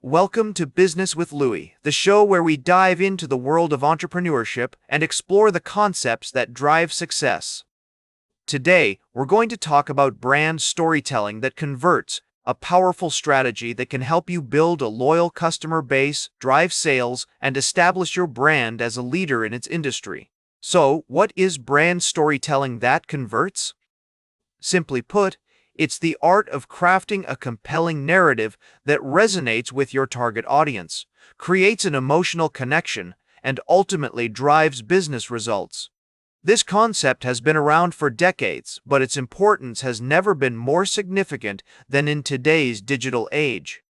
Welcome to Business with Louis, the show where we dive into the world of entrepreneurship and explore the concepts that drive success. Today, we're going to talk about brand storytelling that converts, a powerful strategy that can help you build a loyal customer base, drive sales, and establish your brand as a leader in its industry. So, what is brand storytelling that converts? Simply put, it's the art of crafting a compelling narrative that resonates with your target audience, creates an emotional connection, and ultimately drives business results. This concept has been around for decades, but its importance has never been more significant than in today's digital age.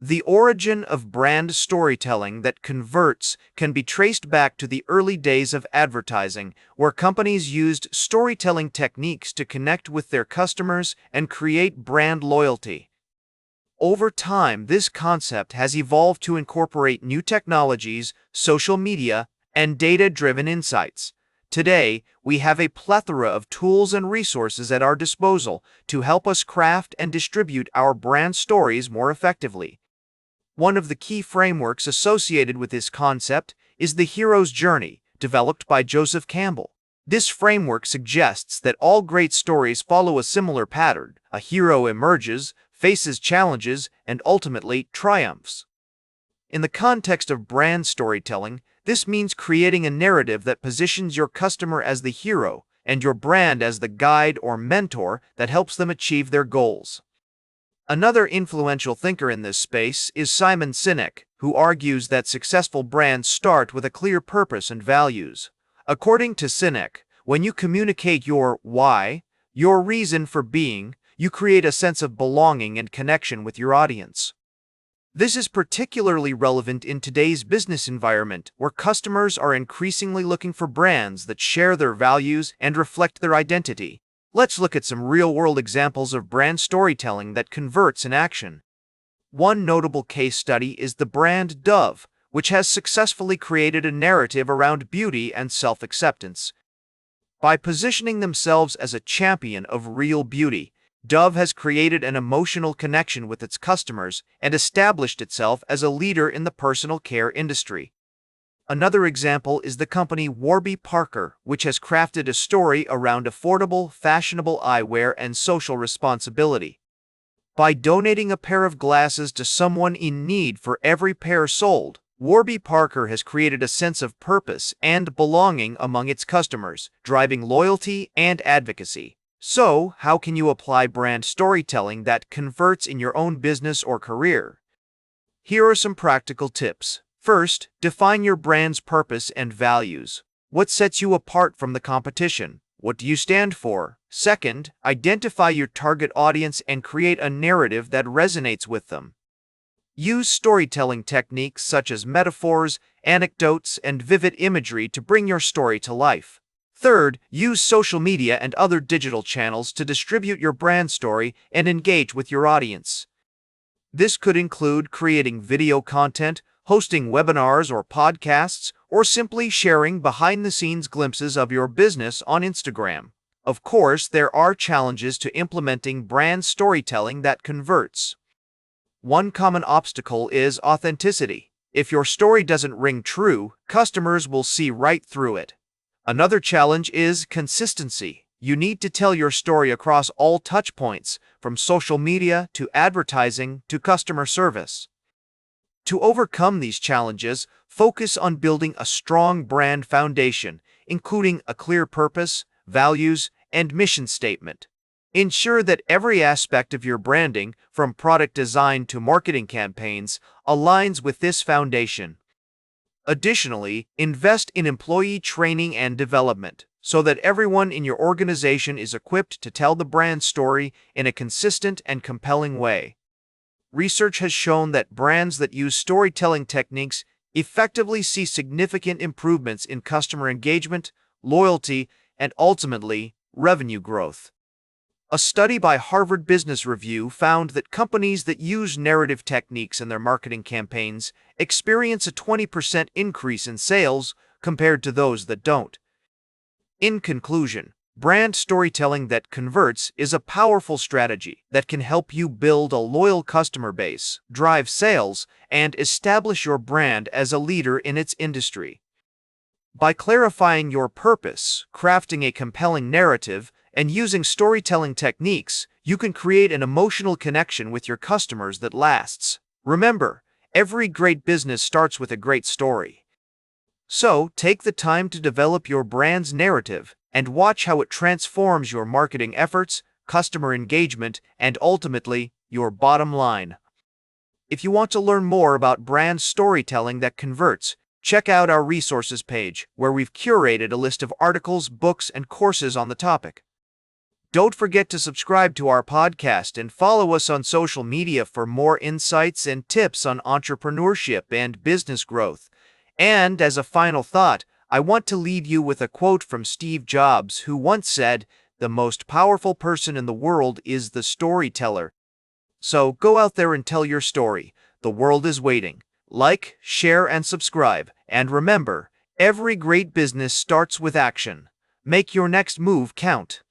The origin of brand storytelling that converts can be traced back to the early days of advertising, where companies used storytelling techniques to connect with their customers and create brand loyalty. Over time, this concept has evolved to incorporate new technologies, social media, and data-driven insights. Today, we have a plethora of tools and resources at our disposal to help us craft and distribute our brand stories more effectively. One of the key frameworks associated with this concept is the hero's journey, developed by Joseph Campbell. This framework suggests that all great stories follow a similar pattern. A hero emerges, faces challenges, and ultimately triumphs. In the context of brand storytelling, this means creating a narrative that positions your customer as the hero and your brand as the guide or mentor that helps them achieve their goals. Another influential thinker in this space is Simon Sinek, who argues that successful brands start with a clear purpose and values. According to Sinek, when you communicate your why, your reason for being, you create a sense of belonging and connection with your audience. This is particularly relevant in today's business environment, where customers are increasingly looking for brands that share their values and reflect their identity. Let's look at some real-world examples of brand storytelling that converts in action. One notable case study is the brand Dove, which has successfully created a narrative around beauty and self-acceptance. By positioning themselves as a champion of real beauty, Dove has created an emotional connection with its customers and established itself as a leader in the personal care industry. Another example is the company Warby Parker, which has crafted a story around affordable, fashionable eyewear and social responsibility. By donating a pair of glasses to someone in need for every pair sold, Warby Parker has created a sense of purpose and belonging among its customers, driving loyalty and advocacy. So, how can you apply brand storytelling that converts in your own business or career? Here are some practical tips. First, define your brand's purpose and values. What sets you apart from the competition? What do you stand for? Second, identify your target audience and create a narrative that resonates with them. Use storytelling techniques such as metaphors, anecdotes, and vivid imagery to bring your story to life. Third, use social media and other digital channels to distribute your brand story and engage with your audience. This could include creating video content, hosting webinars or podcasts, or simply sharing behind-the-scenes glimpses of your business on Instagram. Of course, there are challenges to implementing brand storytelling that converts. One common obstacle is authenticity. If your story doesn't ring true, customers will see right through it. Another challenge is consistency. You need to tell your story across all touchpoints, from social media to advertising to customer service. To overcome these challenges, focus on building a strong brand foundation, including a clear purpose, values, and mission statement. Ensure that every aspect of your branding, from product design to marketing campaigns, aligns with this foundation. Additionally, invest in employee training and development, so that everyone in your organization is equipped to tell the brand story in a consistent and compelling way. Research has shown that brands that use storytelling techniques effectively see significant improvements in customer engagement, loyalty, and ultimately, revenue growth. A study by Harvard Business Review found that companies that use narrative techniques in their marketing campaigns experience a 20% increase in sales compared to those that don't. In conclusion, Brand storytelling that converts is a powerful strategy that can help you build a loyal customer base, drive sales, and establish your brand as a leader in its industry. By clarifying your purpose, crafting a compelling narrative, and using storytelling techniques, you can create an emotional connection with your customers that lasts. Remember, every great business starts with a great story. So, take the time to develop your brand's narrative and watch how it transforms your marketing efforts, customer engagement, and ultimately, your bottom line. If you want to learn more about brand storytelling that converts, check out our resources page, where we've curated a list of articles, books, and courses on the topic. Don't forget to subscribe to our podcast and follow us on social media for more insights and tips on entrepreneurship and business growth. And as a final thought, I want to leave you with a quote from Steve Jobs, who once said, "The most powerful person in the world is the storyteller." So go out there and tell your story. The world is waiting. Like, share, and subscribe. And remember, every great business starts with action. Make your next move count.